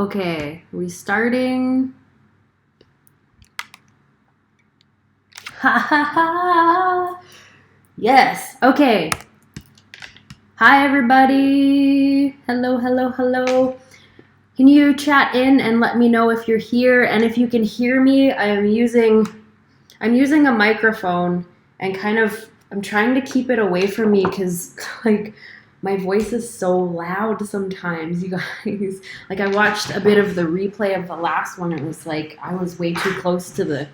Okay, we starting? Ha ha ha! Yes, okay. Hi everybody! Hello, hello, hello. Can you chat in and let me know if you're here? And if you can hear me, I'm using a microphone and I'm trying to keep it away from me because like my voice is so loud sometimes, you guys. Like I watched a bit of the replay of the last one. It was like I was way too close to the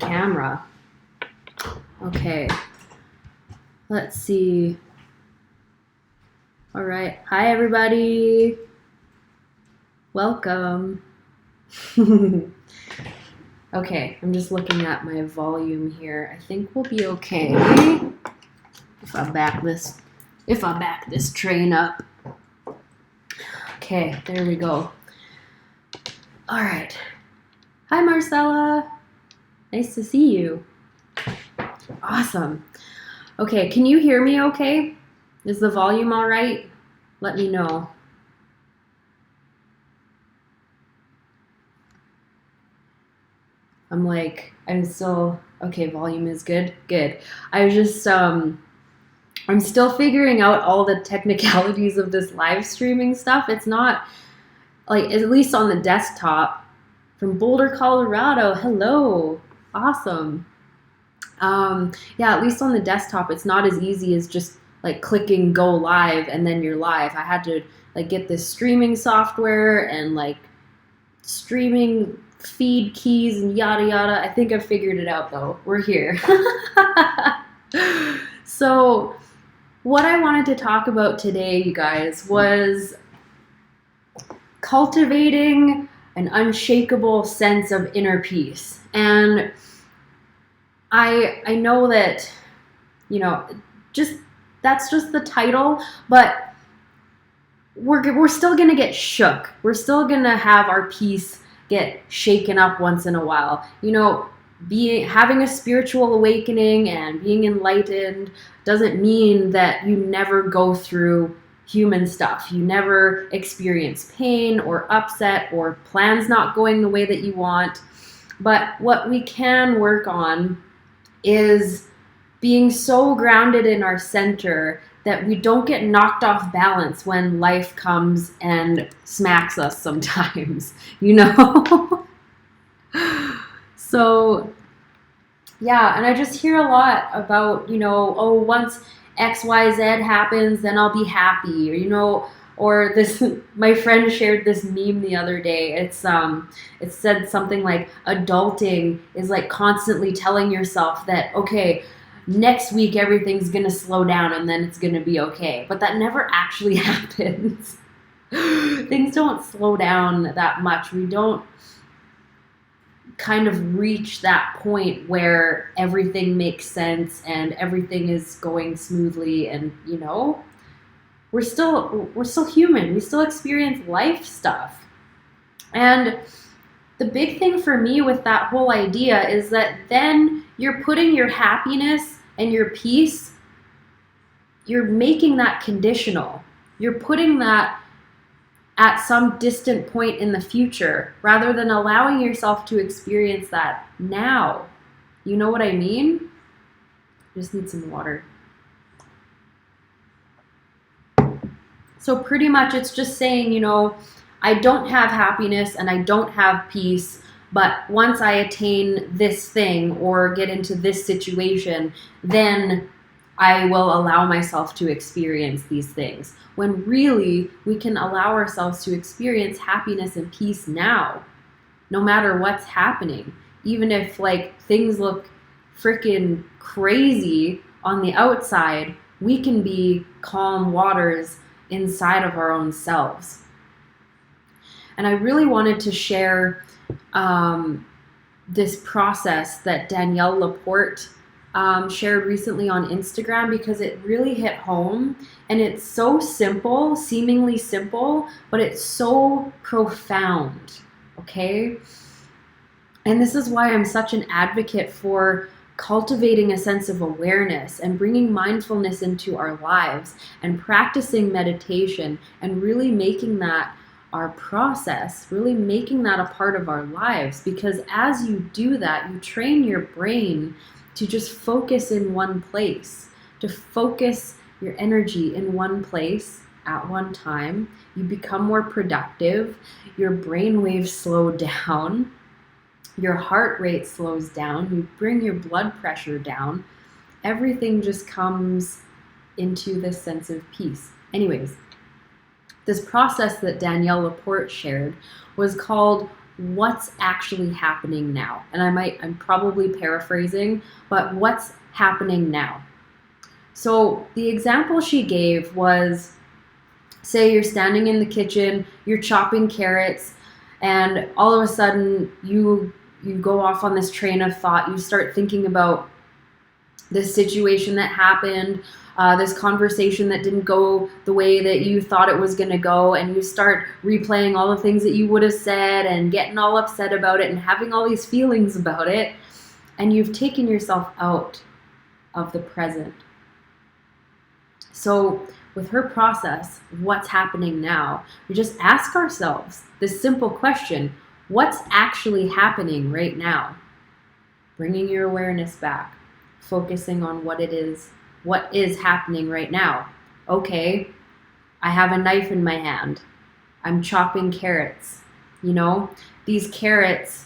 camera. Okay. Let's see. All right. Hi everybody. Welcome. Okay, I'm just looking at my volume here. I think we'll be okay if I back this train up. Okay, there we go. All right. Hi, Marcella. Nice to see you. Awesome. Okay, can you hear me okay? Is the volume all right? Let me know. I'm still, okay, volume is good. Good. I'm still figuring out all the technicalities of this live streaming stuff. It's not, like, at least on the desktop. From Boulder, Colorado. Hello. Awesome. Yeah, at least on the desktop, it's not as easy as just, like, clicking go live and then you're live. I had to, like, get this streaming software and, like, streaming feed keys and yada yada. I think I've figured it out though. We're here. So what I wanted to talk about today, you guys, was cultivating an unshakable sense of inner peace. And I know that, you know, that's just the title, but we're still gonna get shook. We're still gonna have our peace get shaken up once in a while. You know, having a spiritual awakening and being enlightened doesn't mean that you never go through human stuff. You never experience pain or upset or plans not going the way that you want. But what we can work on is being so grounded in our center that we don't get knocked off balance when life comes and smacks us sometimes, you know? So, yeah, and I just hear a lot about, you know, oh, once XYZ happens, then I'll be happy, or, you know, or this, my friend shared this meme the other day. It said something like, adulting is like constantly telling yourself that, okay, next week everything's gonna slow down and then it's gonna be okay. But that never actually happens. Things don't slow down that much. We don't kind of reach that point where everything makes sense and everything is going smoothly, and you know, we're still human. We still experience life stuff. And the big thing for me with that whole idea is that then you're putting your happiness and your peace, you're making that conditional. You're putting that at some distant point in the future rather than allowing yourself to experience that now. You know what I mean? I just need some water. So pretty much it's just saying, you know, I don't have happiness and I don't have peace, but once I attain this thing or get into this situation, then I will allow myself to experience these things. When really, we can allow ourselves to experience happiness and peace now, no matter what's happening. Even if, like, things look freaking crazy on the outside, we can be calm waters inside of our own selves. And I really wanted to share this process that Danielle Laporte shared recently on Instagram, because it really hit home, and it's so simple, seemingly simple, but it's so profound, okay? And this is why I'm such an advocate for cultivating a sense of awareness and bringing mindfulness into our lives and practicing meditation and really making that our process, really making that a part of our lives. Because as you do that, you train your brain to just focus in one place, to focus your energy in one place at one time. You become more productive, your brain waves slow down, your heart rate slows down, you bring your blood pressure down. Everything just comes into this sense of peace. Anyways, this process that Danielle Laporte shared was called What's Actually Happening Now. And I'm probably paraphrasing, but what's happening now? So the example she gave was, say you're standing in the kitchen, you're chopping carrots, and all of a sudden you go off on this train of thought. You start thinking about this situation that happened, this conversation that didn't go the way that you thought it was going to go, and you start replaying all the things that you would have said and getting all upset about it and having all these feelings about it, and you've taken yourself out of the present. So with her process, what's happening now, we just ask ourselves this simple question: what's actually happening right now? Bringing your awareness back, focusing on what is happening right now. Okay, I have a knife in my hand. I'm chopping carrots. These carrots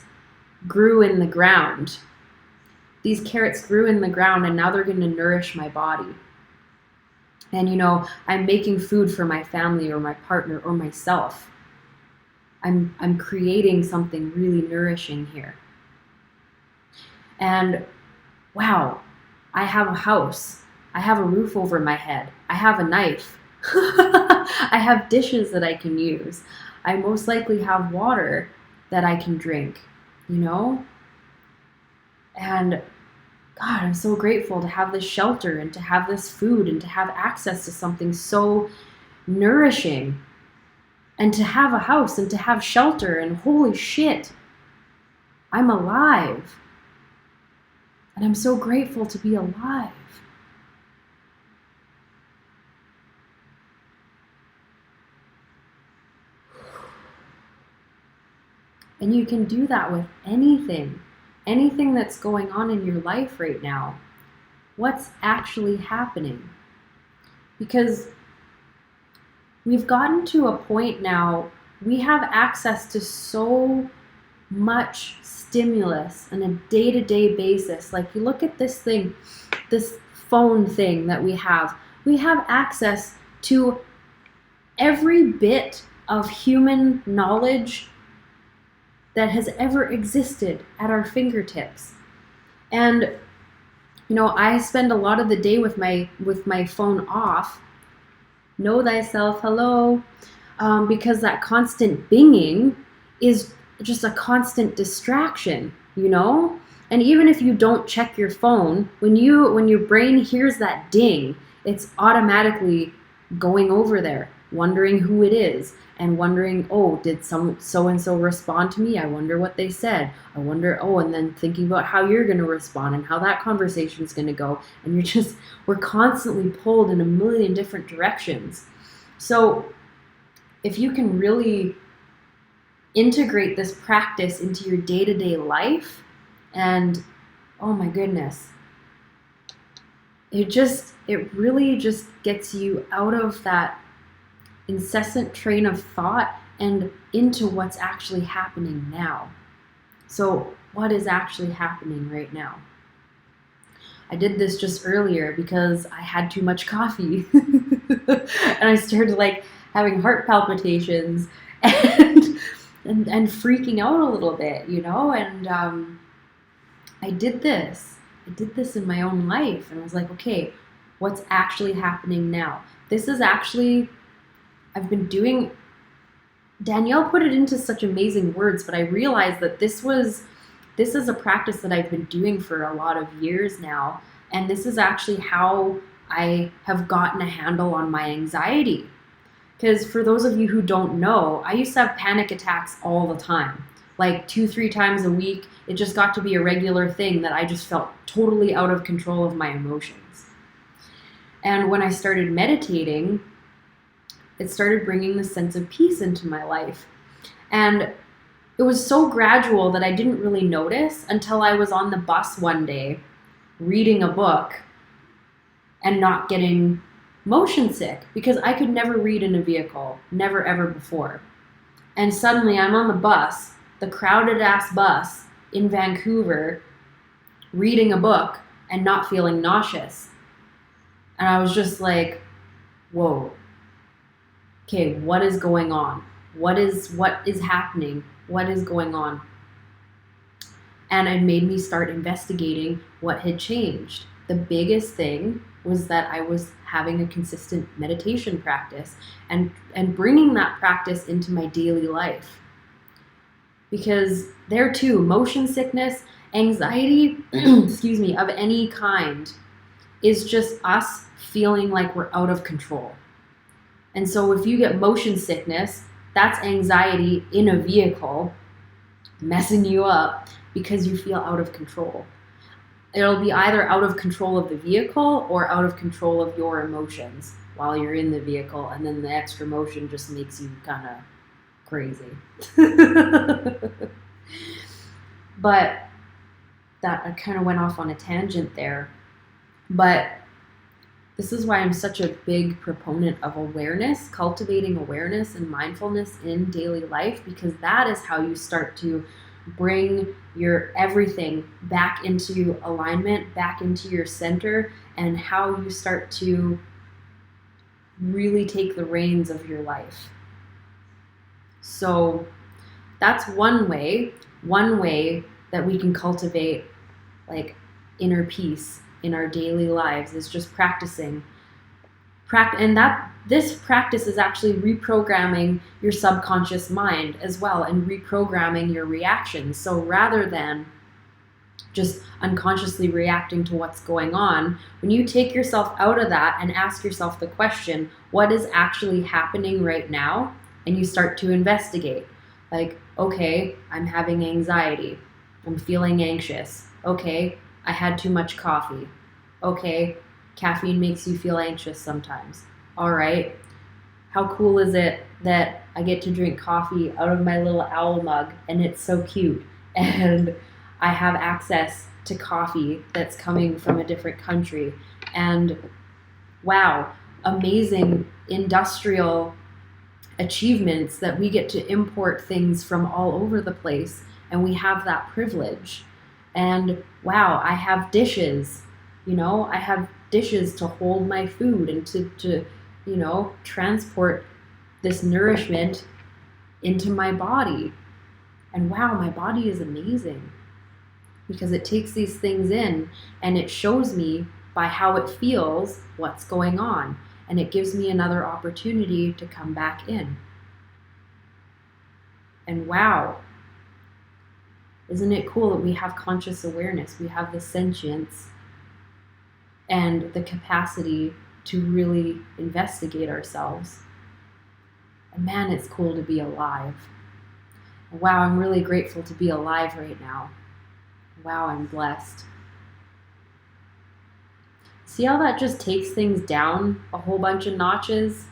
grew in the ground. And now they're going to nourish my body. And I'm making food for my family or my partner or myself. I'm creating something really nourishing here. And wow, I have a house. I have a roof over my head. I have a knife. I have dishes that I can use. I most likely have water that I can drink, And God, I'm so grateful to have this shelter and to have this food and to have access to something so nourishing and to have a house and to have shelter, and holy shit, I'm alive. And I'm so grateful to be alive. And you can do that with anything that's going on in your life right now. What's actually happening? Because we've gotten to a point now, we have access to so much stimulus on a day-to-day basis. Like, you look at this thing, this phone thing that we have access to every bit of human knowledge that has ever existed at our fingertips. And I spend a lot of the day with my phone off. Know thyself, hello, because that constant binging is just a constant distraction, And even if you don't check your phone, when your brain hears that ding, it's automatically going over there, wondering who it is, and wondering, oh, did so-and-so respond to me? I wonder what they said. I wonder, and then thinking about how you're going to respond and how that conversation is going to go. And we're constantly pulled in a million different directions. So if you can really integrate this practice into your day-to-day life, and oh my goodness, it really just gets you out of that incessant train of thought and into what's actually happening now. So what is actually happening right now? I did this just earlier because I had too much coffee and I started having heart palpitations and freaking out a little bit, and I did this in my own life, and I was like, okay, what's actually happening now? This is actually, I've been doing, Danielle put it into such amazing words, but I realized that this is a practice that I've been doing for a lot of years now. And this is actually how I have gotten a handle on my anxiety. Because for those of you who don't know, I used to have panic attacks all the time, 2-3 times a week. It just got to be a regular thing that I just felt totally out of control of my emotions. And when I started meditating, it started bringing this sense of peace into my life. And it was so gradual that I didn't really notice until I was on the bus one day reading a book and not getting motion sick, because I could never read in a vehicle, never ever before. And suddenly I'm on the bus, the crowded ass bus in Vancouver, reading a book and not feeling nauseous. And I was just like, whoa, okay, what is going on? What is happening? What is going on? And it made me start investigating what had changed. The biggest thing was that I was having a consistent meditation practice and bringing that practice into my daily life. Because there too, motion sickness, anxiety, excuse me, of any kind is just us feeling like we're out of control. And so if you get motion sickness, that's anxiety in a vehicle messing you up because you feel out of control. It'll be either out of control of the vehicle or out of control of your emotions while you're in the vehicle, and then the extra motion just makes you kind of crazy. But that I kind of went off on a tangent there. But this is why I'm such a big proponent of awareness, cultivating awareness and mindfulness in daily life, because that is how you start to bring your everything back into alignment, back into your center, and how you start to really take the reins of your life. So that's one way that we can cultivate like inner peace in our daily lives, is just practicing. And that this practice is actually reprogramming your subconscious mind as well, and reprogramming your reactions. So rather than just unconsciously reacting to what's going on, when you take yourself out of that and ask yourself the question, what is actually happening right now? And you start to investigate. Like, okay, I'm having anxiety. I'm feeling anxious. Okay, I had too much coffee. Okay, caffeine makes you feel anxious sometimes. All right, how cool is it that I get to drink coffee out of my little owl mug and it's so cute, and I have access to coffee that's coming from a different country, and wow, amazing industrial achievements that we get to import things from all over the place, and we have that privilege. And wow, I have dishes, I have dishes to hold my food and to transport this nourishment into my body. And wow, my body is amazing because it takes these things in and it shows me by how it feels what's going on, and it gives me another opportunity to come back in. And wow, isn't it cool that we have conscious awareness? We have the sentience and the capacity to really investigate ourselves. And man, it's cool to be alive. And wow, I'm really grateful to be alive right now. Wow, I'm blessed. See how that just takes things down a whole bunch of notches?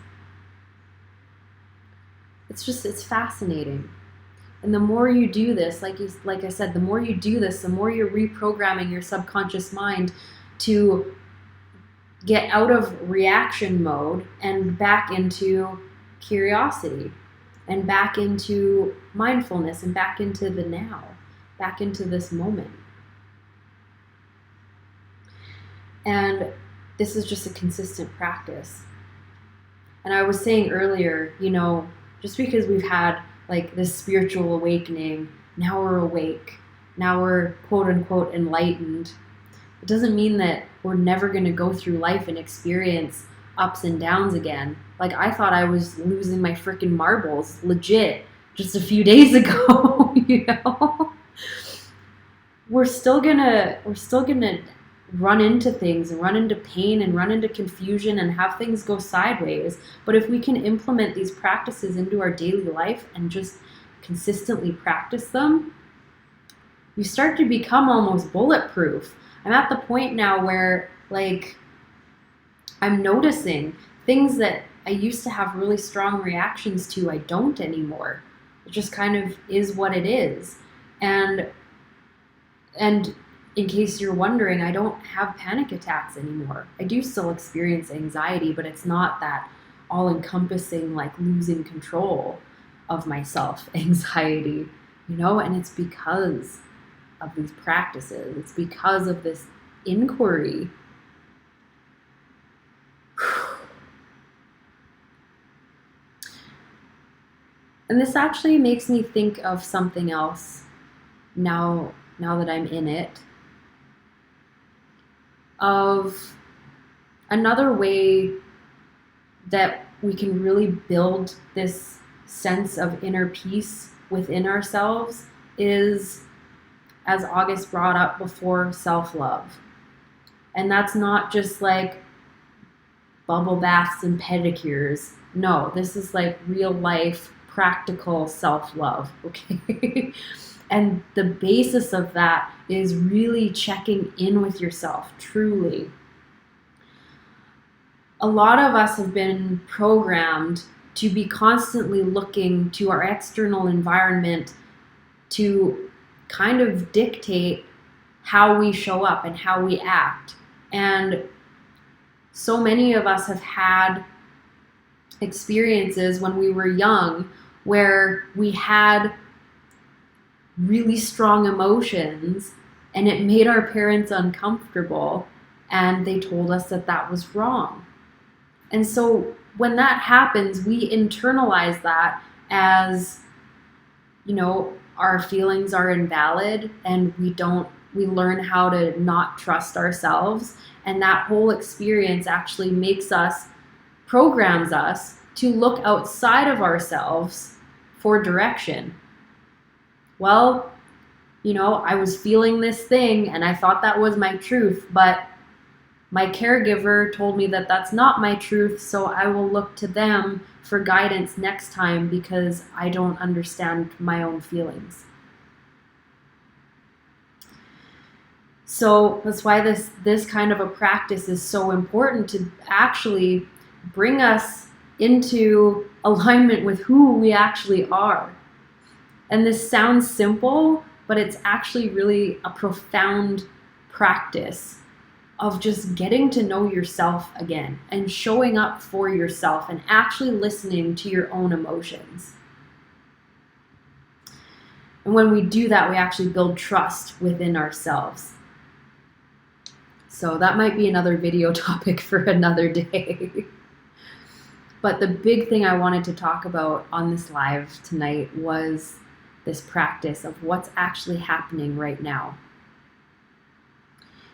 It's fascinating. And the more you do this, like I said, the more you do this, the more you're reprogramming your subconscious mind to get out of reaction mode and back into curiosity and back into mindfulness and back into the now, back into this moment. And this is just a consistent practice. And I was saying earlier, just because we've had like this spiritual awakening, now we're awake, now we're quote unquote enlightened, it doesn't mean that we're never going to go through life and experience ups and downs again. Like, I thought I was losing my freaking marbles legit just a few days ago. We're still gonna run into things and run into pain and run into confusion and have things go sideways. But if we can implement these practices into our daily life and just consistently practice them, you start to become almost bulletproof. I'm at the point now where, like, I'm noticing things that I used to have really strong reactions to, I don't anymore. It just kind of is what it is. And in case you're wondering, I don't have panic attacks anymore. I do still experience anxiety, but it's not that all-encompassing, like losing control of myself anxiety, and it's because of these practices. It's because of this inquiry. And this actually makes me think of something else now that I'm in it, of another way that we can really build this sense of inner peace within ourselves is, as August brought up before, self-love. And that's not just like bubble baths and pedicures. No, this is like real life, practical self-love, okay? And the basis of that is really checking in with yourself, truly. A lot of us have been programmed to be constantly looking to our external environment to kind of dictate how we show up and how we act. And so many of us have had experiences when we were young where we had really strong emotions and it made our parents uncomfortable, and they told us that that was wrong. And so when that happens, we internalize that as, our feelings are invalid, and we learn how to not trust ourselves. And that whole experience actually programs us to look outside of ourselves for direction. Well, I was feeling this thing and I thought that was my truth, but my caregiver told me that that's not my truth, so I will look to them for guidance next time because I don't understand my own feelings. So that's why this kind of a practice is so important, to actually bring us into alignment with who we actually are. And this sounds simple, but it's actually really a profound practice of just getting to know yourself again and showing up for yourself and actually listening to your own emotions. And when we do that, we actually build trust within ourselves. So that might be another video topic for another day. But the big thing I wanted to talk about on this live tonight was this practice of what's actually happening right now.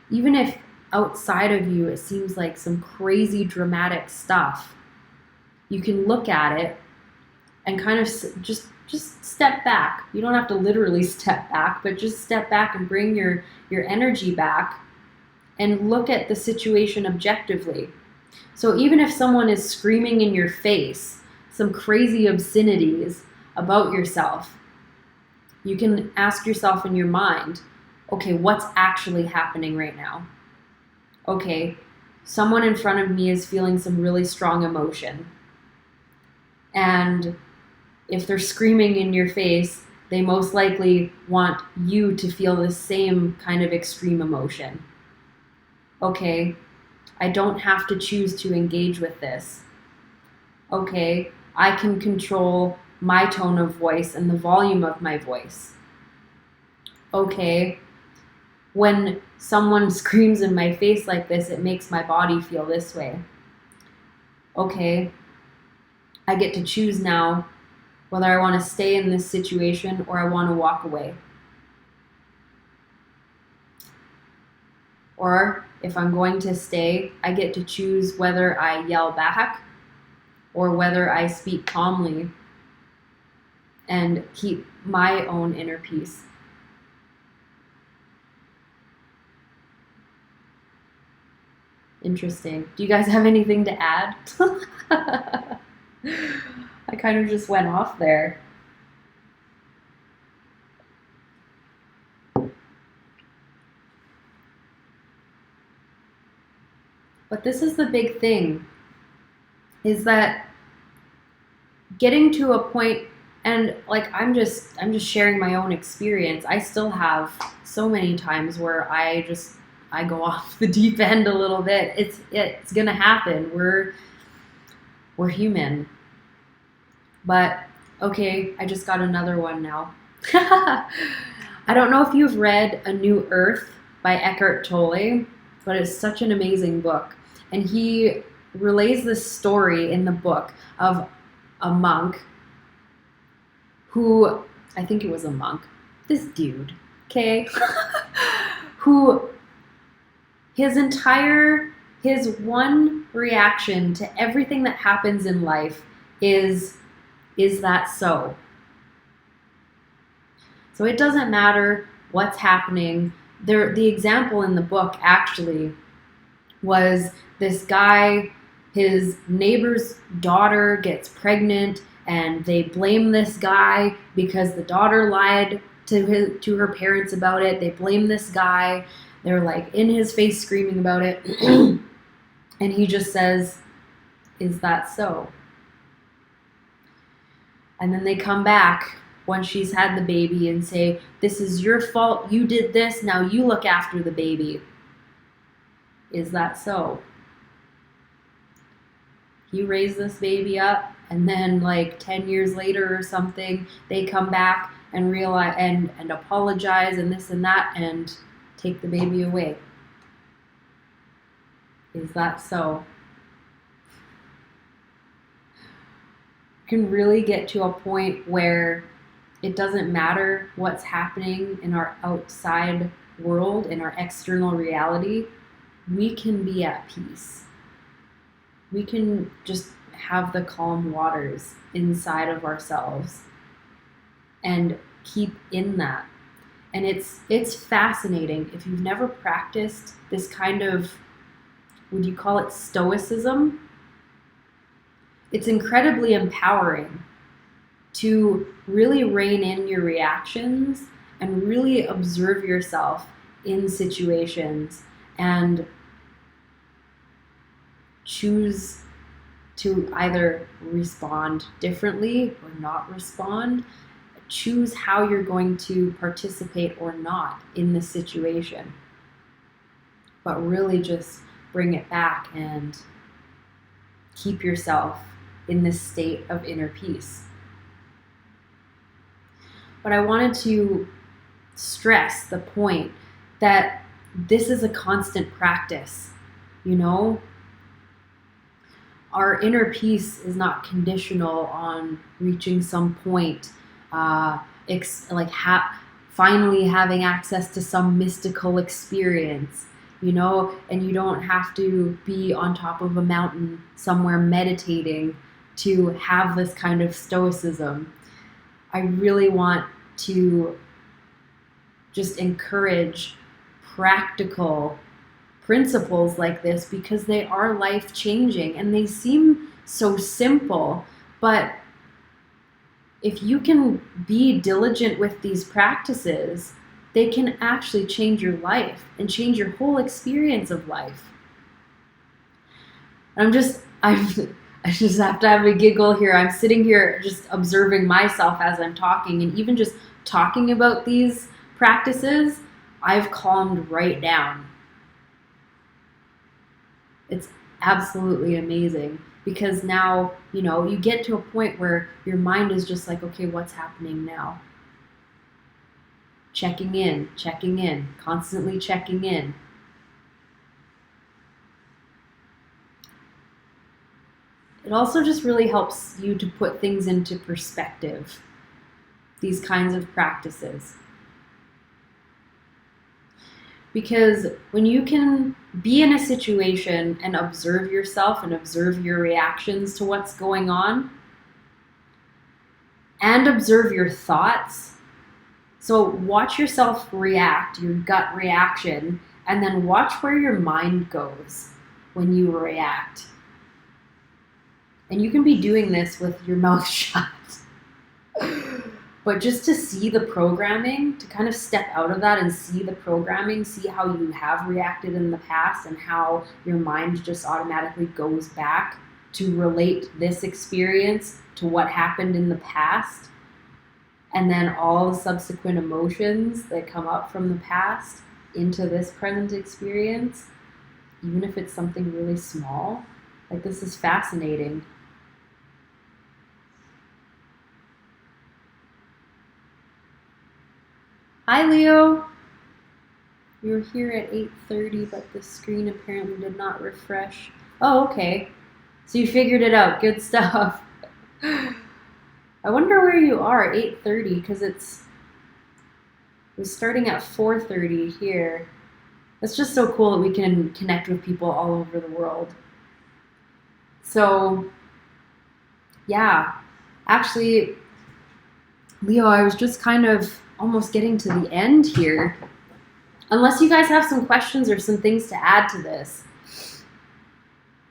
Even if outside of you it seems like some crazy dramatic stuff, you can look at it and kind of just step back. You don't have to literally step back, but just step back and bring your energy back and look at the situation objectively. So even if someone is screaming in your face some crazy obscenities about yourself, you can ask yourself in your mind, okay, what's actually happening right now? Okay, someone in front of me is feeling some really strong emotion. And if they're screaming in your face, they most likely want you to feel the same kind of extreme emotion. Okay, I don't have to choose to engage with this. Okay, I can control my tone of voice and the volume of my voice. Okay, when someone screams in my face like this, it makes my body feel this way. Okay, I get to choose now whether I want to stay in this situation or I want to walk away. Or if I'm going to stay, I get to choose whether I yell back or whether I speak calmly and keep my own inner peace. Interesting. Do you guys have anything to add? I kind of just went off there. But this is the big thing, is that getting to a point, and like I'm just sharing my own experience. I still have so many times where I go off the deep end a little bit. It's gonna happen. We're human. But okay, I just got another one now. I don't know if you've read A New Earth by Eckhart Tolle, but it's such an amazing book. And he relays this story in the book of a monk who, I think it was a monk, this dude, okay, who his one reaction to everything that happens in life is that so? So it doesn't matter what's happening. The example in the book actually was this guy, his neighbor's daughter gets pregnant, and they blame this guy because the daughter lied to her parents about it. They blame this guy. They're like in his face screaming about it. And he just says, "Is that so?" And then they come back once she's had the baby and say, "This is your fault. You did this. Now you look after the baby. Is that so?" He raised this baby up, and then like 10 years later or something, they come back and realize and apologize and this and that and take the baby away. Is that so? You can really get to a point where it doesn't matter what's happening in our outside world, in our external reality. We can be at peace. We can just have the calm waters inside of ourselves and keep in that. And it's fascinating. If you've never practiced this kind of, would you call it Stoicism? It's incredibly empowering to really rein in your reactions and really observe yourself in situations and choose to either respond differently or not respond. Choose how you're going to participate or not in the situation. But really just bring it back and keep yourself in this state of inner peace. But I wanted to stress the point that this is a constant practice, you know? Our inner peace is not conditional on reaching some point, finally having access to some mystical experience, you know, and you don't have to be on top of a mountain somewhere meditating to have this kind of stoicism. I really want to just encourage practical principles like this because they are life-changing and they seem so simple, but if you can be diligent with these practices, they can actually change your life and change your whole experience of life. I just have to have a giggle here. I'm sitting here just observing myself as I'm talking, and even just talking about these practices, I've calmed right down. It's absolutely amazing because now, you know, you get to a point where your mind is just like, okay, what's happening now? Checking in, constantly checking in. It also just really helps you to put things into perspective, these kinds of practices. Because when you can be in a situation and observe yourself and observe your reactions to what's going on, and observe your thoughts, so watch yourself react, your gut reaction, and then watch where your mind goes when you react. And you can be doing this with your mouth shut. But just to see the programming, to kind of step out of that and see the programming, see how you have reacted in the past and how your mind just automatically goes back to relate this experience to what happened in the past, and then all the subsequent emotions that come up from the past into this present experience, even if it's something really small. Like, this is fascinating. Hi, Leo. You were here at 8:30, but the screen apparently did not refresh. Oh, okay. So you figured it out. Good stuff. I wonder where you are, 8:30, because it was starting at 4:30 here. It's just so cool that we can connect with people all over the world. So, yeah. Actually, Leo, I was just kind of almost getting to the end here. Unless you guys have some questions or some things to add to this.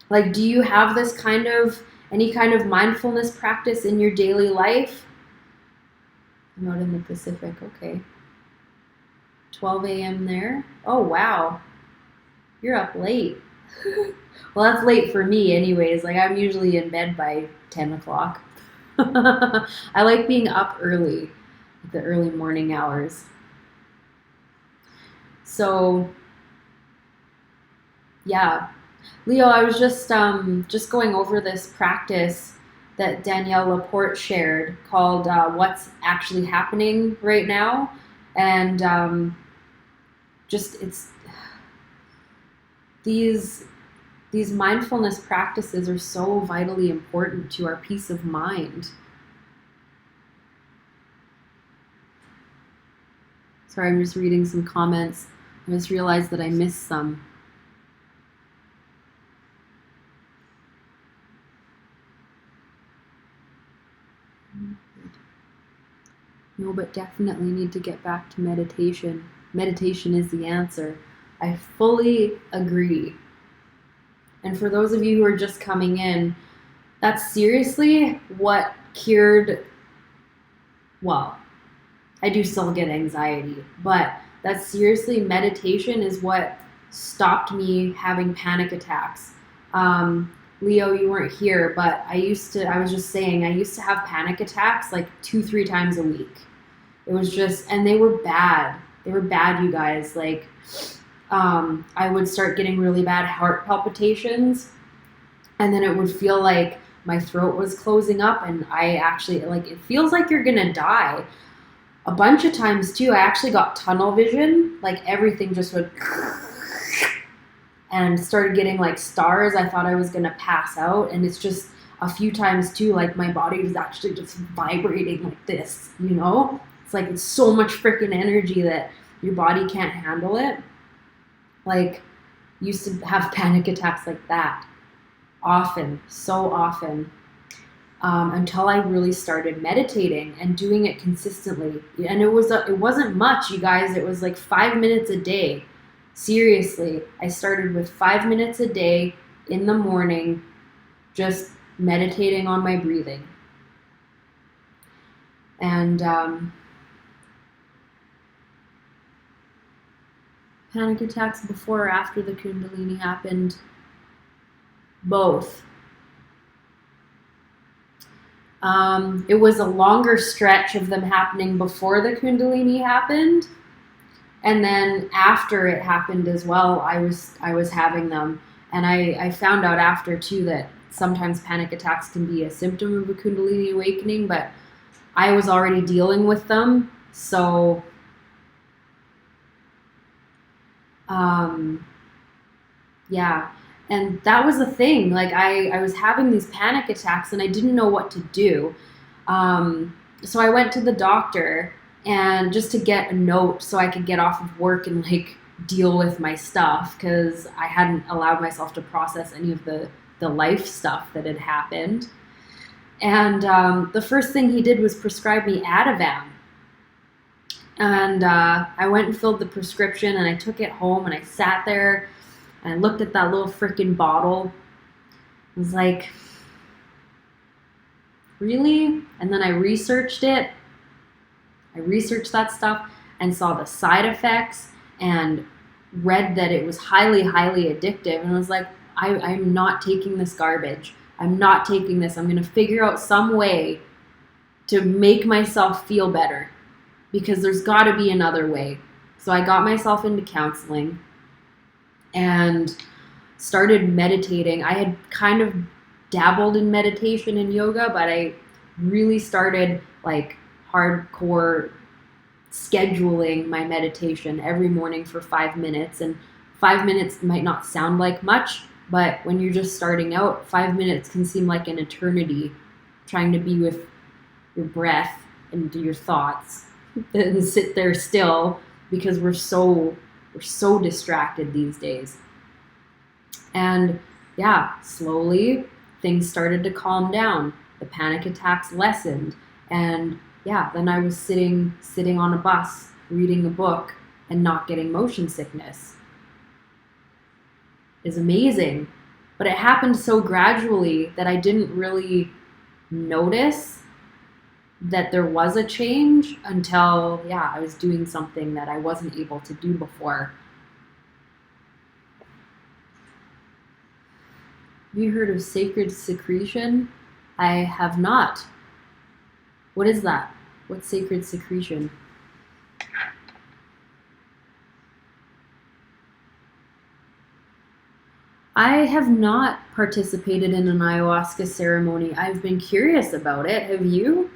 Like, do you have this any kind of mindfulness practice in your daily life? I'm out in the Pacific, okay. 12 a.m. there. Oh, wow. You're up late. Well, that's late for me anyways. Like, I'm usually in bed by 10 o'clock. I like being up early, the early morning hours. So, yeah. Leo, I was just going over this practice that Danielle Laporte shared called What's Actually Happening Right Now. And it's these mindfulness practices are so vitally important to our peace of mind. Sorry, I'm just reading some comments. I just realized that I missed some. No, but definitely need to get back to meditation. Meditation is the answer. I fully agree. And for those of you who are just coming in, that's seriously what cured, well, I do still get anxiety, but that's seriously, meditation is what stopped me having panic attacks. Leo, you weren't here, but I used to have panic attacks like 2-3 times a week. It was just, and they were bad. They were bad, you guys. Like, I would start getting really bad heart palpitations, and then it would feel like my throat was closing up, and I actually, like, it feels like you're gonna die. A bunch of times too, I actually got tunnel vision, like everything just would, and started getting like stars. I thought I was gonna pass out, and it's just a few times too, like my body was actually just vibrating like this, you know? It's like, it's so much freaking energy that your body can't handle it. Like, used to have panic attacks like that often, so often, until I really started meditating and doing it consistently. And it wasn't much, you guys. It was like 5 minutes a day. Seriously, I started with 5 minutes a day in the morning, just meditating on my breathing. And panic attacks before or after the Kundalini happened? Both. It was a longer stretch of them happening before the Kundalini happened, and then after it happened as well, I was having them. And I found out after too that sometimes panic attacks can be a symptom of a Kundalini awakening, but I was already dealing with them, so yeah. And that was the thing. Like, I was having these panic attacks and I didn't know what to do. So I went to the doctor, and just to get a note so I could get off of work and like deal with my stuff, because I hadn't allowed myself to process any of the life stuff that had happened. And the first thing he did was prescribe me Ativan. And I went and filled the prescription, and I took it home, and I sat there and I looked at that little freaking bottle. I was like, really? And then I researched it. I researched that stuff and saw the side effects and read that it was highly, highly addictive. And I was like, I'm not taking this garbage. I'm not taking this. I'm going to figure out some way to make myself feel better, because there's got to be another way. So I got myself into counseling and started meditating. I had kind of dabbled in meditation and yoga, but I really started like hardcore scheduling my meditation every morning for 5 minutes. And 5 minutes might not sound like much, but when you're just starting out, 5 minutes can seem like an eternity, trying to be with your breath and your thoughts and sit there still, because we're so distracted these days. And yeah, slowly things started to calm down. The panic attacks lessened. And yeah, then I was sitting on a bus, reading a book, and not getting motion sickness. It's amazing. But it happened so gradually that I didn't really notice that there was a change until, I was doing something that I wasn't able to do before. Have you heard of sacred secretion? I have not. What is that? What's sacred secretion? I have not participated in an ayahuasca ceremony. I've been curious about it. Have you?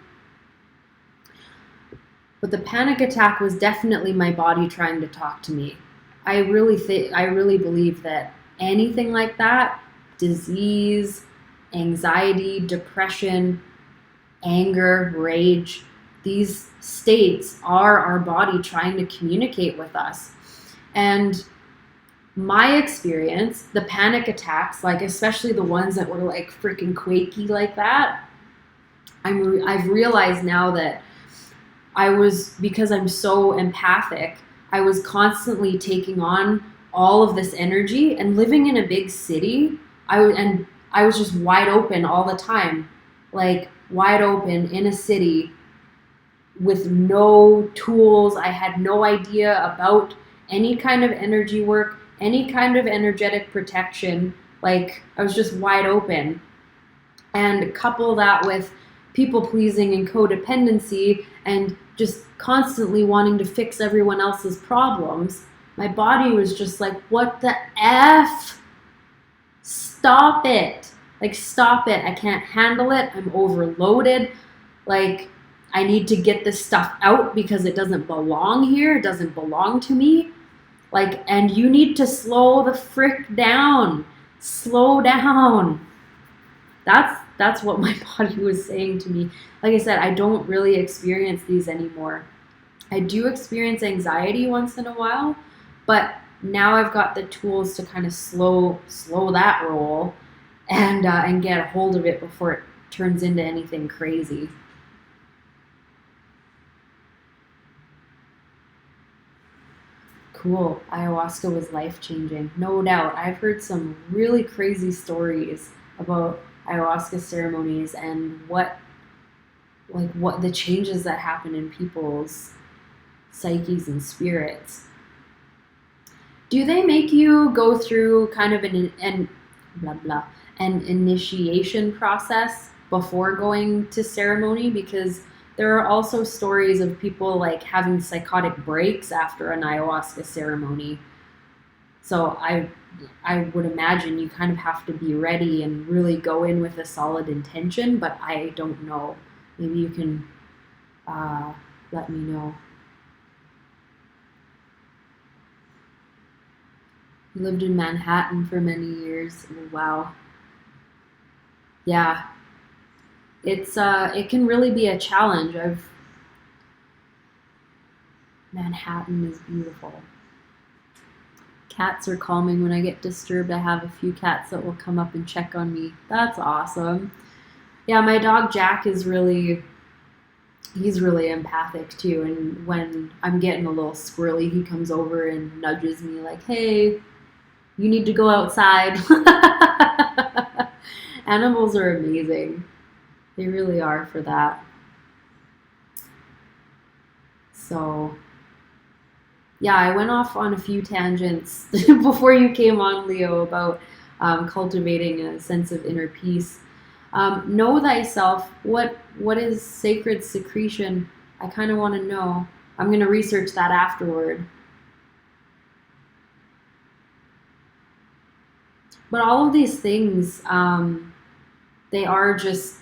But the panic attack was definitely my body trying to talk to me. I really believe that anything like that, disease, anxiety, depression, anger, rage, these states are our body trying to communicate with us. And my experience, the panic attacks, like especially the ones that were like freaking quaky like that, I've realized now that because I'm so empathic, I was constantly taking on all of this energy, and living in a big city, I was just wide open all the time, like wide open in a city with no tools. I had no idea about any kind of energy work, any kind of energetic protection. Like I was just wide open. And couple that with people pleasing and codependency and just constantly wanting to fix everyone else's problems, my body was just like, what the F? Stop it. Like, stop it. I can't handle it. I'm overloaded. Like, I need to get this stuff out because it doesn't belong here. It doesn't belong to me. Like, and you need to slow the frick down. Slow down. That's what my body was saying to me. Like I said, I don't really experience these anymore. I do experience anxiety once in a while, but now I've got the tools to kind of slow that roll and get a hold of it before it turns into anything crazy. Cool. Ayahuasca was life-changing. No doubt. I've heard some really crazy stories about ayahuasca ceremonies and what the changes that happen in people's psyches and spirits. Do they make you go through kind of an initiation process before going to ceremony? Because there are also stories of people like having psychotic breaks after an ayahuasca ceremony. So I would imagine you kind of have to be ready and really go in with a solid intention, but I don't know. Maybe you can let me know. You lived in Manhattan for many years. Wow. Yeah. It can really be a challenge. Manhattan is beautiful. Cats are calming when I get disturbed. I have a few cats that will come up and check on me. That's awesome. Yeah, my dog Jack he's really empathic too. And when I'm getting a little squirrely, he comes over and nudges me like, hey, you need to go outside. Animals are amazing. They really are for that. So, yeah, I went off on a few tangents before you came on, Leo, about cultivating a sense of inner peace. Know thyself. What is sacred secretion? I kind of want to know. I'm going to research that afterward. But all of these things, they are just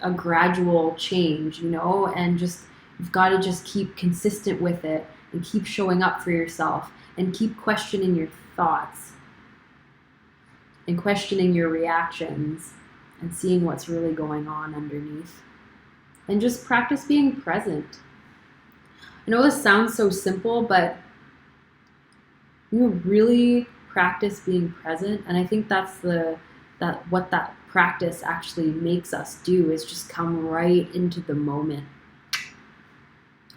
a gradual change, you know, and just you've got to just keep consistent with it and keep showing up for yourself and keep questioning your thoughts and questioning your reactions and seeing what's really going on underneath. And just practice being present. I know this sounds so simple, but you really practice being present, and I think that's what that practice actually makes us do, is just come right into the moment,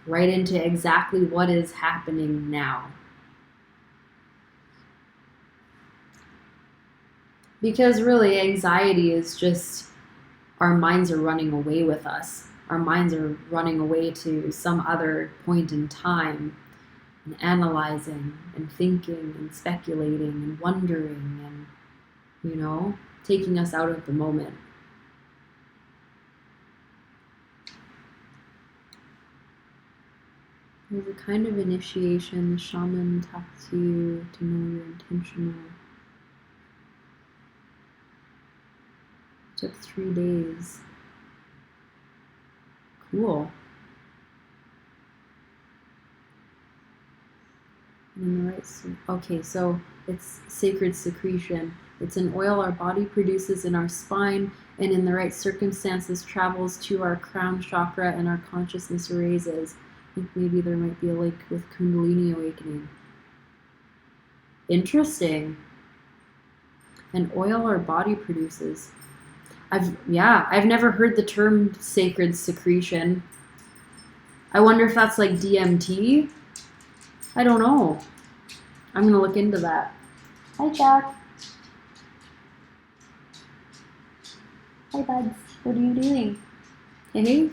right into exactly what is happening now. Because really, anxiety is just our minds are running away with us. Our minds are running away to some other point in time and analyzing and thinking and speculating and wondering and, you know, taking us out of the moment. There's a kind of initiation. The shaman talks to you to know you're intentional. It took 3 days. Cool. Okay, so it's sacred secretion. It's an oil our body produces in our spine, and in the right circumstances travels to our crown chakra and our consciousness raises. I think maybe there might be a link with Kundalini awakening. Interesting. An oil our body produces. I've never heard the term sacred secretion. I wonder if that's like DMT. I don't know. I'm going to look into that. Hi, Jack. Hi, buds. What are you doing? Hey?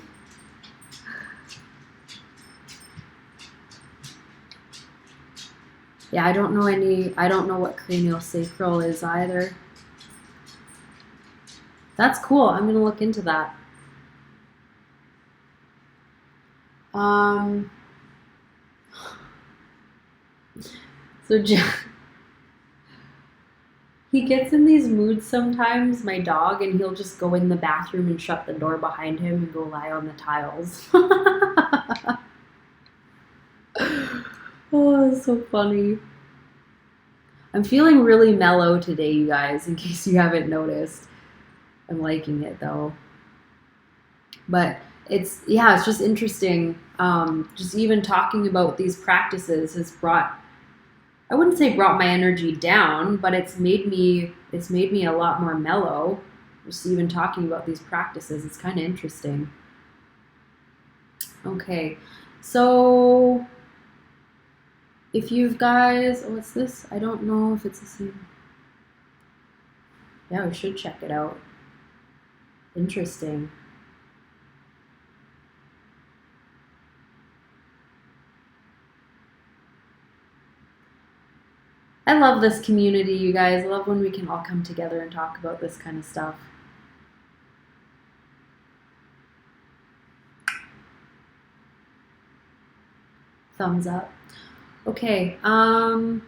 Yeah, I don't know what cranial sacral is either. That's cool. I'm going to look into that. So he gets in these moods sometimes, my dog, and he'll just go in the bathroom and shut the door behind him and go lie on the tiles. Oh, that's so funny. I'm feeling really mellow today, you guys, in case you haven't noticed. I'm liking it, though. But it's just interesting. Just even talking about these practices has brought my energy down, but it's made me a lot more mellow. Just even talking about these practices, it's kind of interesting. Okay, so if you guys, what's this? I don't know if it's the same. Yeah, we should check it out. Interesting. I love this community, you guys. I love when we can all come together and talk about this kind of stuff. Thumbs up. Okay. Do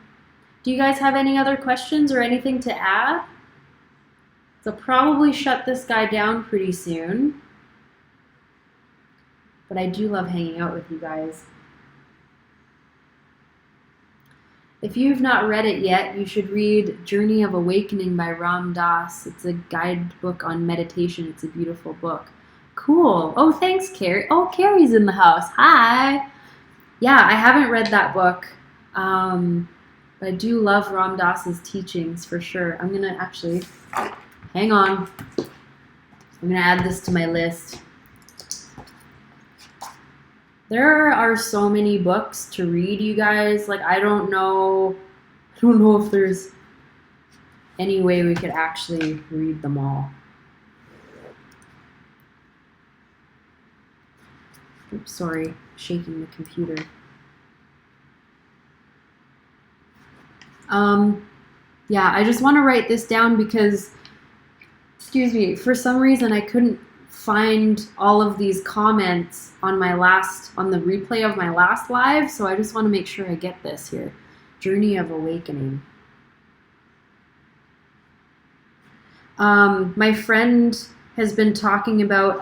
you guys have any other questions or anything to add? So probably shut this guy down pretty soon. But I do love hanging out with you guys. If you've not read it yet, you should read Journey of Awakening by Ram Dass. It's a guidebook on meditation. It's a beautiful book. Cool. Oh, thanks, Carrie. Oh, Carrie's in the house. Hi. Yeah, I haven't read that book. But I do love Ram Dass's teachings for sure. I'm going to actually, hang on. I'm going to add this to my list. There are so many books to read, you guys. Like, I don't know if there's any way we could actually read them all. Oops, sorry, shaking the computer. Yeah, I just want to write this down because excuse me, for some reason I couldn't find all of these comments on the replay of my last live, so I just want to make sure I get this here. Journey of Awakening. My friend has been talking about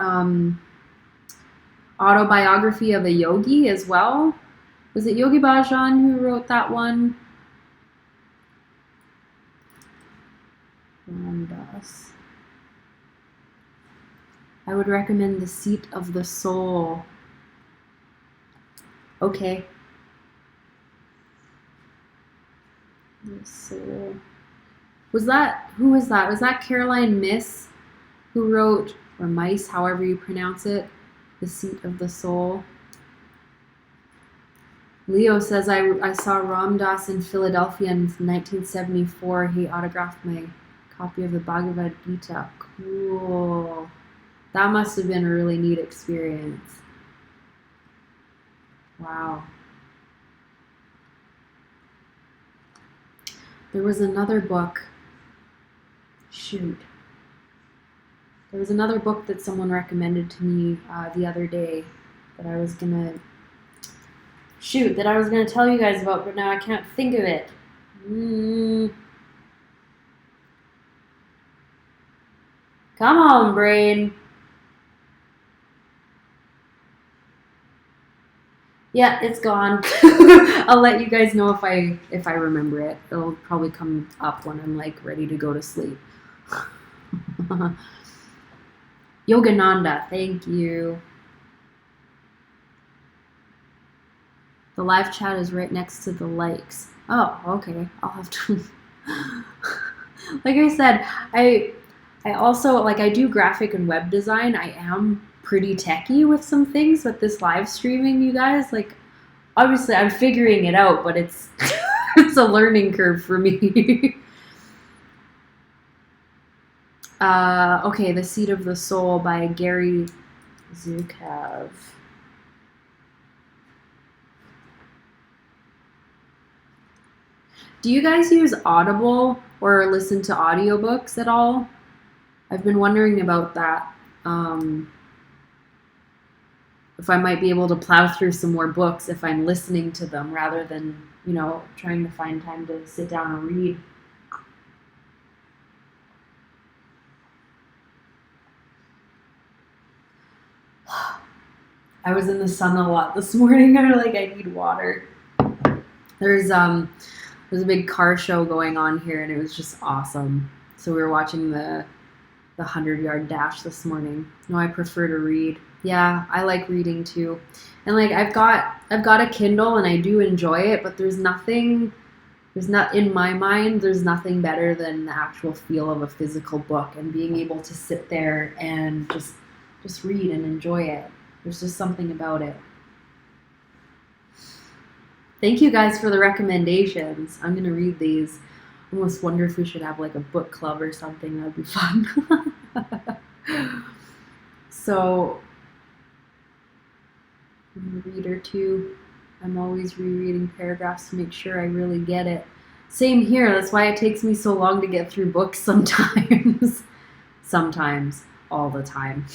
Autobiography of a Yogi as well. Was it Yogi Bhajan who wrote that one? Ramdas. I would recommend The Seat of the Soul. Okay. The Soul. Who was that? Was that Caroline Miss who wrote, or Mice, however you pronounce it, The Seat of the Soul? Leo says, I saw Ram Dass in Philadelphia in 1974. He autographed my copy of the Bhagavad Gita. Cool. That must have been a really neat experience. Wow. There was another book. Shoot. There was another book that someone recommended to me the other day that I was gonna tell you guys about, but now I can't think of it. Come on, brain. Yeah, it's gone. I'll let you guys know if I remember it. It'll probably come up when I'm like ready to go to sleep. Yogananda, thank you. The live chat is right next to the likes. Oh, okay. I'll have to. Like I said, I also, like, I do graphic and web design. I am pretty techie with some things, but this live streaming, you guys, like, obviously I'm figuring it out, but it's it's a learning curve for me. Okay, The Seat of the Soul by Gary Zukav. Do you guys use Audible or listen to audiobooks at all? I've been wondering about that. If I might be able to plow through some more books if I'm listening to them rather than, trying to find time to sit down and read. I was in the sun a lot this morning. I need water. There's a big car show going on here, and it was just awesome. So we were watching the 100-yard dash this morning. No, I prefer to read. Yeah, I like reading too. And like I've got a Kindle and I do enjoy it, but in my mind, there's nothing better than the actual feel of a physical book and being able to sit there and just read and enjoy it. There's just something about it. Thank you guys for the recommendations. I'm going to read these. I almost wonder if we should have like a book club or something. That would be fun. So, reader 2. I'm always rereading paragraphs to make sure I really get it. Same here. That's why it takes me so long to get through books sometimes. Sometimes. All the time.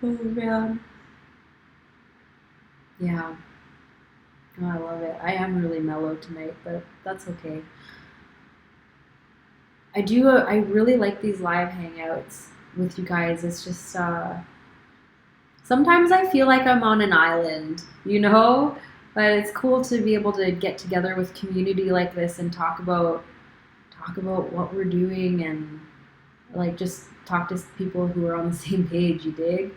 Oh, man. Yeah. Oh, I love it. I am really mellow tonight, but that's okay. I really like these live hangouts with you guys. It's just, sometimes I feel like I'm on an island, but it's cool to be able to get together with community like this and talk about what we're doing and like just talk to people who are on the same page, you dig?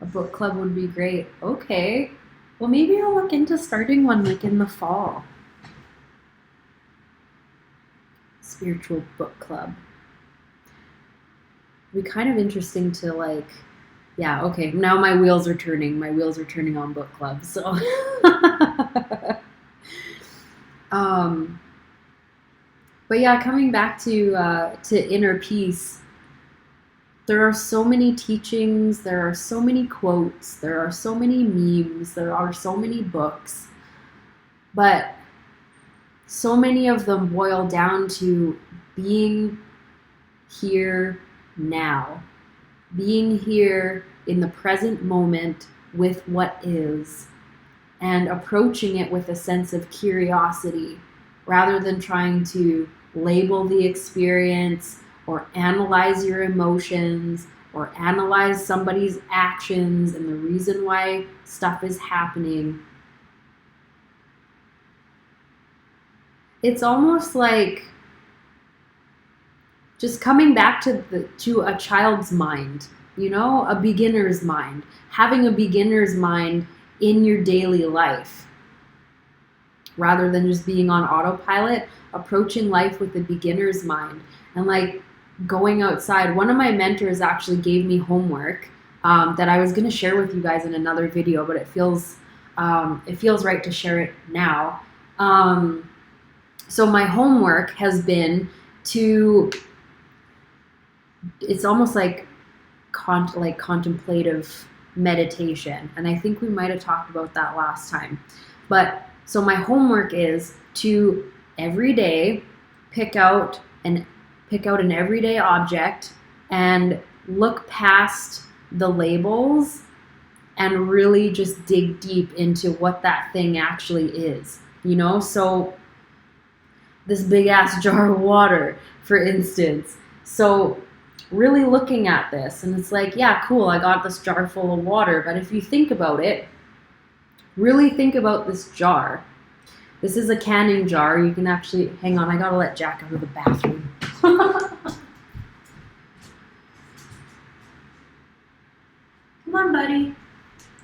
A book club would be great. Okay. Well, maybe I'll look into starting one like in the fall. Spiritual book club. It'd be kind of interesting to like, yeah, okay. Now my wheels are turning. My wheels are turning on book club. So, but yeah, coming back to inner peace. There are so many teachings, there are so many quotes, there are so many memes, there are so many books, but so many of them boil down to being here now, being here in the present moment with what is, and approaching it with a sense of curiosity rather than trying to label the experience or analyze your emotions or analyze somebody's actions and the reason why stuff is happening. It's almost like just coming back to a child's mind, a beginner's mind, having a beginner's mind in your daily life rather than just being on autopilot, approaching life with a beginner's mind and like going outside. One of my mentors actually gave me homework that I was going to share with you guys in another video, but it feels right to share it now. So my homework has been it's almost like contemplative meditation. And I think we might have talked about that last time. But so my homework is to every day pick out an everyday object and look past the labels and really just dig deep into what that thing actually is. So this big ass jar of water, for instance. So really looking at this, and it's like, yeah, cool, I got this jar full of water, but if you think about it, really think about this jar. This is a canning jar. You can actually, hang on, I gotta let Jack out of the bathroom. Come on, buddy.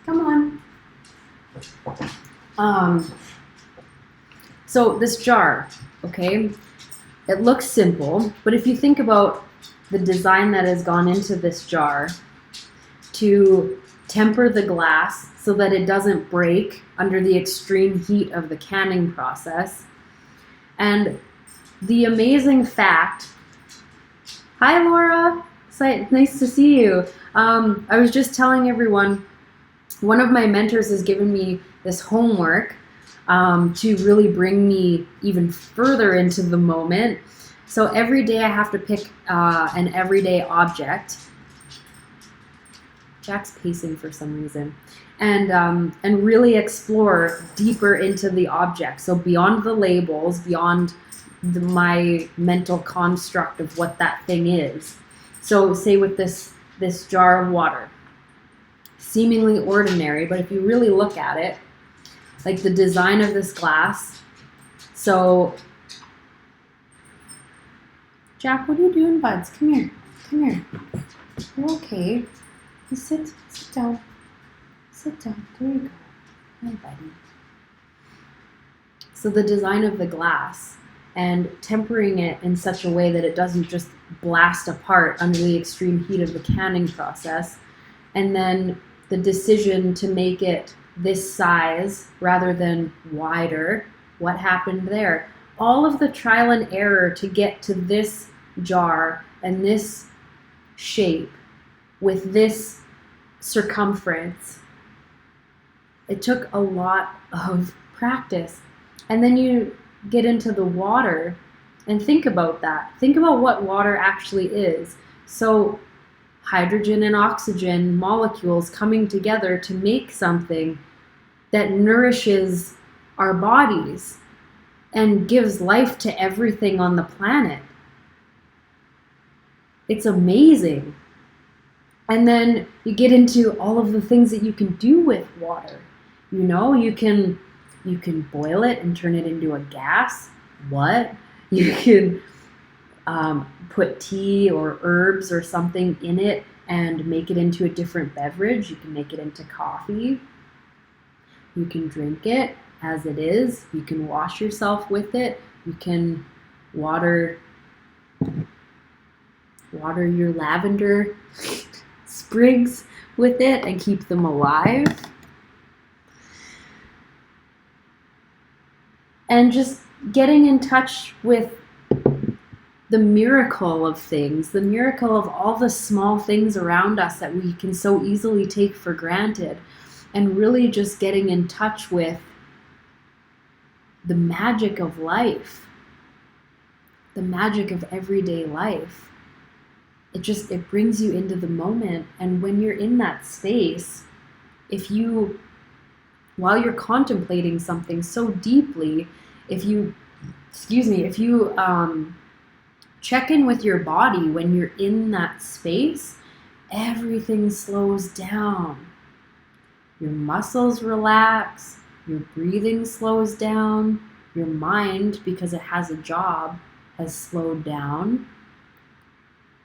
Come on. So this jar, okay, it looks simple, but if you think about the design that has gone into this jar to temper the glass so that it doesn't break under the extreme heat of the canning process. And the amazing fact, hi Laura, nice to see you. I was just telling everyone, one of my mentors has given me this homework to really bring me even further into the moment. So every day I have to pick an everyday object. Jack's pacing for some reason. And really explore deeper into the object. So beyond the labels, beyond my mental construct of what that thing is. So say with this jar of water, seemingly ordinary, but if you really look at it, like the design of this glass. So Jack, what are you doing, buds? Come here. You're okay. You sit down. Sit down. There you go. Hi, buddy. So the design of the glass and tempering it in such a way that it doesn't just blast apart under the extreme heat of the canning process. And then the decision to make it this size rather than wider. What happened there? All of the trial and error to get to this jar and this shape with this circumference. It took a lot of practice. And then you get into the water and think about that. Think about what water actually is. So hydrogen and oxygen molecules coming together to make something that nourishes our bodies and gives life to everything on the planet. It's amazing. And then you get into all of the things that you can do with water. You can boil it and turn it into a gas. What? You can put tea or herbs or something in it and make it into a different beverage. You can make it into coffee. You can drink it as it is. You can wash yourself with it. You can water your lavender sprigs with it and keep them alive. And just getting in touch with the miracle of things, the miracle of all the small things around us that we can so easily take for granted, and really just getting in touch with the magic of life. the magic of everyday life. It brings you into the moment. And when you're in that space, while you're contemplating something so deeply, if you check in with your body when you're in that space, everything slows down. Your muscles relax, your breathing slows down, your mind, because it has a job, has slowed down,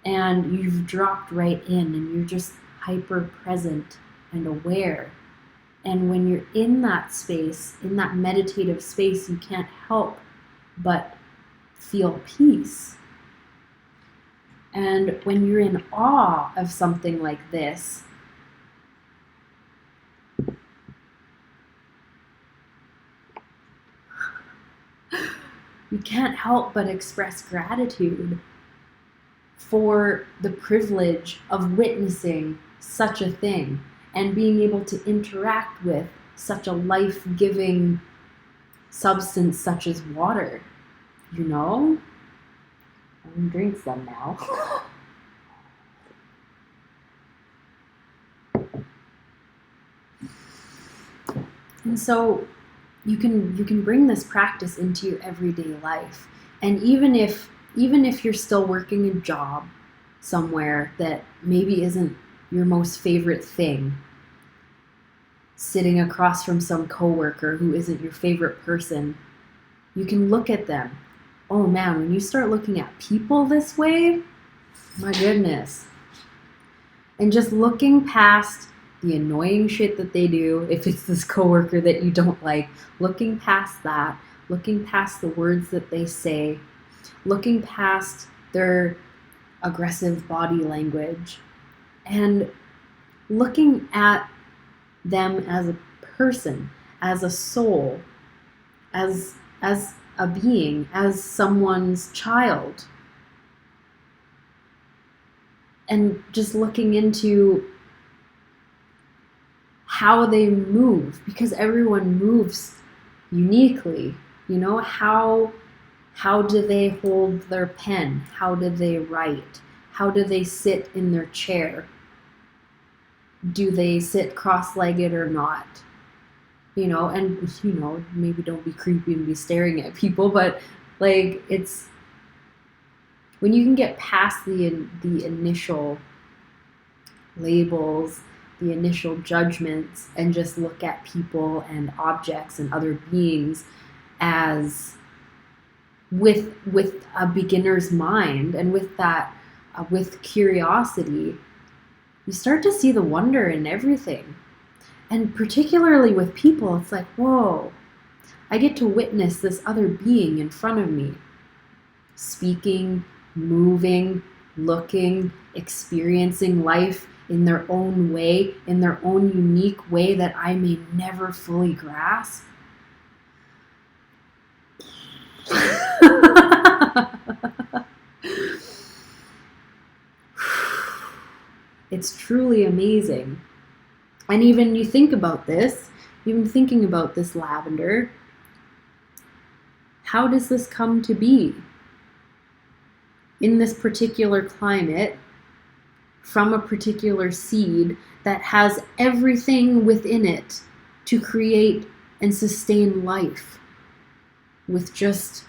and you've dropped right in and you're just hyper present and aware. And when you're in that space, in that meditative space, you can't help but feel peace. And when you're in awe of something like this, you can't help but express gratitude for the privilege of witnessing such a thing and being able to interact with such a life-giving substance such as water. You know? I'm gonna drink some now. And so you can bring this practice into your everyday life. And even if you're still working a job somewhere that maybe isn't your most favorite thing, sitting across from some coworker who isn't your favorite person, you can look at them. Oh man, when you start looking at people this way, my goodness. And just looking past the annoying shit that they do, if it's this coworker that you don't like, looking past that, looking past the words that they say, looking past their aggressive body language, and looking at them as a person, as a soul, as a being, as someone's child. And just looking into how they move, because everyone moves uniquely. You know, how do they hold their pen? How do they write? How do they sit in their chair? Do they sit cross-legged or not? You know, and, you know, maybe don't be creepy and be staring at people, but like, it's when you can get past the initial labels, the initial judgments, and just look at people and objects and other beings as with a beginner's mind, and with that, with curiosity, you start to see the wonder in everything. And particularly with people, it's like, whoa, I get to witness this other being in front of me, speaking, moving, looking, experiencing life in their own way, in their own unique way that I may never fully grasp. It's truly amazing. And even you think about this, even thinking about this lavender, how does this come to be? In this particular climate, from a particular seed that has everything within it to create and sustain life with just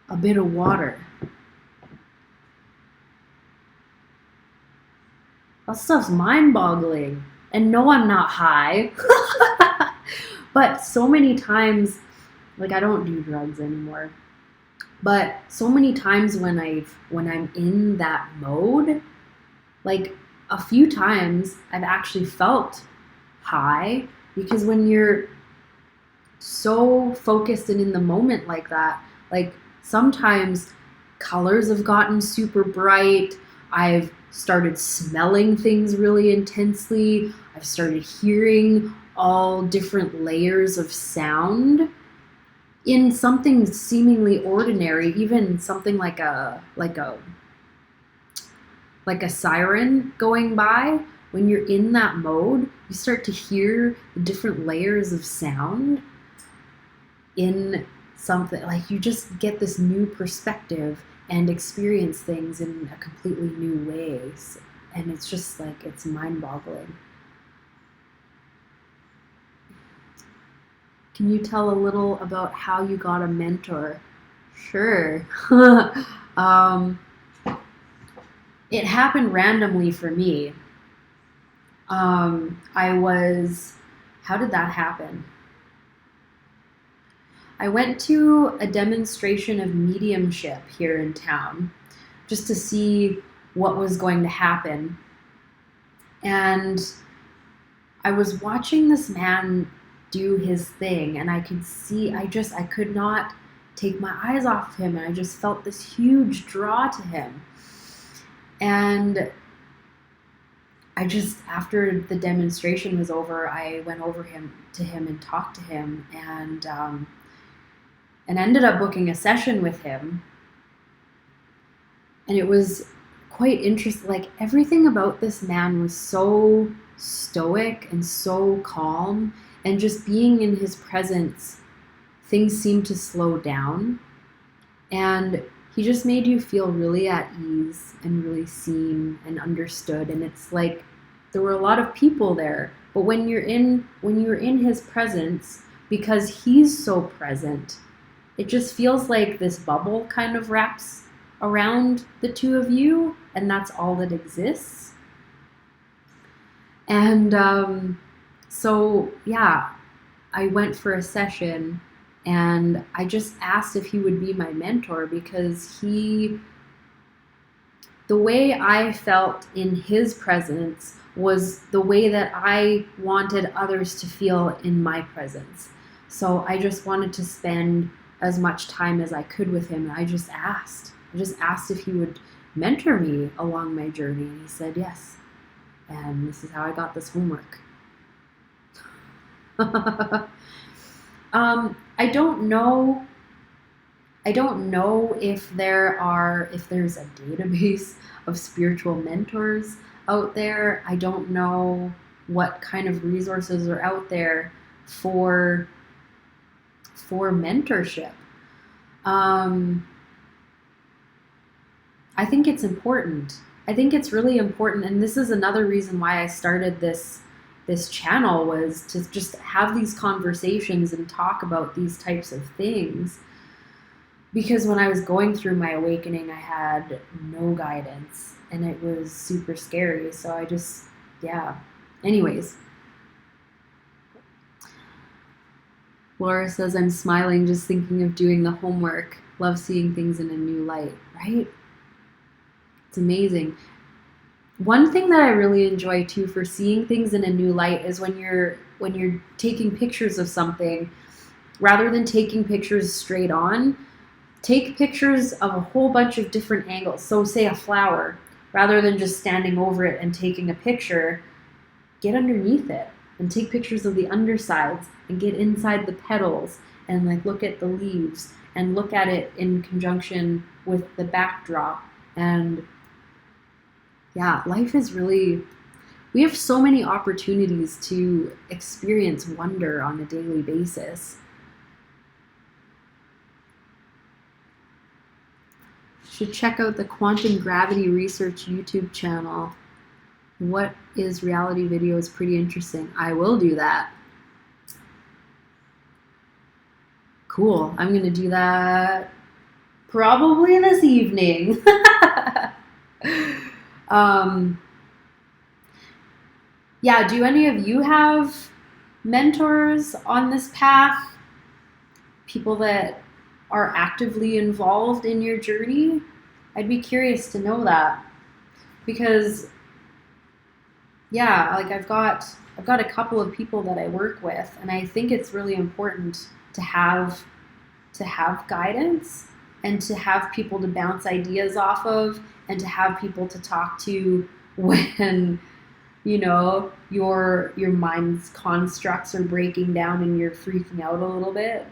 a bit of water. That stuff's mind-boggling. And no, I'm not high. But so many times, like, I don't do drugs anymore. But so many times when I'm in that mode, like a few times I've actually felt high, because when you're so focused and in the moment like that, like sometimes colors have gotten super bright. I've started smelling things really intensely. I've started hearing all different layers of sound in something seemingly ordinary, even something like a siren going by. When you're in that mode, you start to hear the different layers of sound in something, like you just get this new perspective and experience things in a completely new ways. And it's just like, it's mind-boggling. Can you tell a little about how you got a mentor? Sure. It happened randomly for me. How did that happen? I went to a demonstration of mediumship here in town just to see what was going to happen. And I was watching this man do his thing, and I could see, I could not take my eyes off of him, and I just felt this huge draw to him. And after the demonstration was over, I went over to him and talked to him, and ended up booking a session with him. And it was quite interesting. Like, everything about this man was so stoic and so calm, and just being in his presence, things seemed to slow down, and he just made you feel really at ease and really seen and understood. And it's like there were a lot of people there, but when you're in his presence, because he's so present, it just feels like this bubble kind of wraps around the two of you, and that's all that exists. And so yeah, I went for a session, and I just asked if he would be my mentor, because the way I felt in his presence was the way that I wanted others to feel in my presence. So I just wanted to spend as much time as I could with him. And I just asked if he would mentor me along my journey, and he said yes. And this is how I got this homework. I don't know if there's a database of spiritual mentors out there. I don't know what kind of resources are out there for mentorship. I think it's important. I think it's really important, and this is another reason why I started this channel, was to just have these conversations and talk about these types of things. Because when I was going through my awakening, I had no guidance, and it was super scary. So I just, yeah. Anyways. Laura says, I'm smiling just thinking of doing the homework. Love seeing things in a new light, right? It's amazing. One thing that I really enjoy too for seeing things in a new light is when you're taking pictures of something, rather than taking pictures straight on, take pictures of a whole bunch of different angles. So say a flower, rather than just standing over it and taking a picture, get underneath it and take pictures of the undersides and get inside the petals and like look at the leaves and look at it in conjunction with the backdrop. And yeah, life is really, we have so many opportunities to experience wonder on a daily basis. Should check out the Quantum Gravity Research YouTube channel. What is reality video is pretty interesting. I will do that. Cool. I'm going to do that probably this evening. Yeah, do any of you have mentors on this path? People that are actively involved in your journey? I'd be curious to know that, because yeah, like I've got a couple of people that I work with, and I think it's really important to have guidance and to have people to bounce ideas off of and to have people to talk to when your mind's constructs are breaking down and you're freaking out a little bit.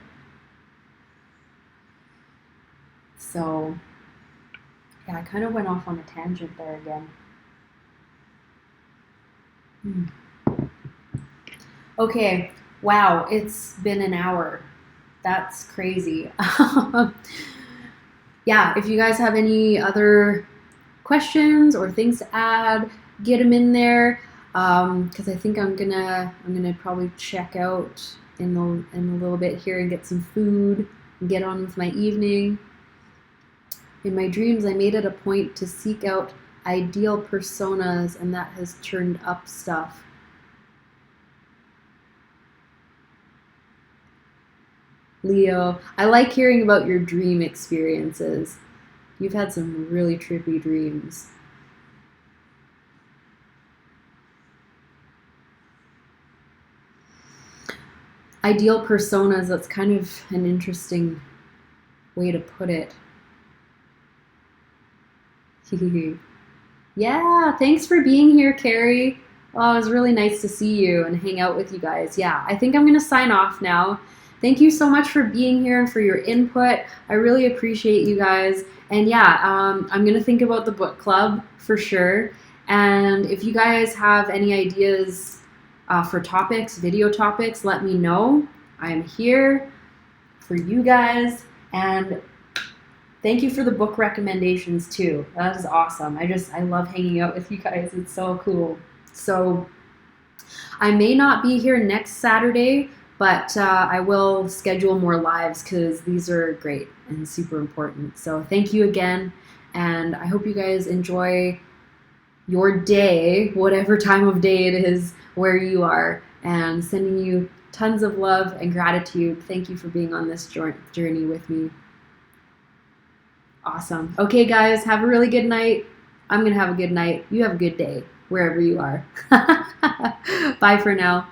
So yeah, I kind of went off on a tangent there again. Okay, wow, it's been an hour. That's crazy. Yeah, if you guys have any other questions or things to add, get them in there. Because I think I'm gonna probably check out in a little bit here and get some food and get on with my evening. In my dreams, I made it a point to seek out ideal personas, and that has turned up stuff. Leo, I like hearing about your dream experiences. You've had some really trippy dreams. Ideal personas, that's kind of an interesting way to put it. Yeah, thanks for being here, Carrie. Oh, it was really nice to see you and hang out with you guys. Yeah, I think I'm going to sign off now. Thank you so much for being here and for your input. I really appreciate you guys. And yeah, I'm going to think about the book club for sure. And if you guys have any ideas for topics, video topics, let me know. I am here for you guys. And thank you for the book recommendations too. That is awesome. I love hanging out with you guys. It's so cool. So I may not be here next Saturday, but I will schedule more lives because these are great and super important. So thank you again. And I hope you guys enjoy your day, whatever time of day it is where you are, and sending you tons of love and gratitude. Thank you for being on this journey with me. Awesome. Okay, guys, have a really good night. I'm going to have a good night. You have a good day, wherever you are. Bye for now.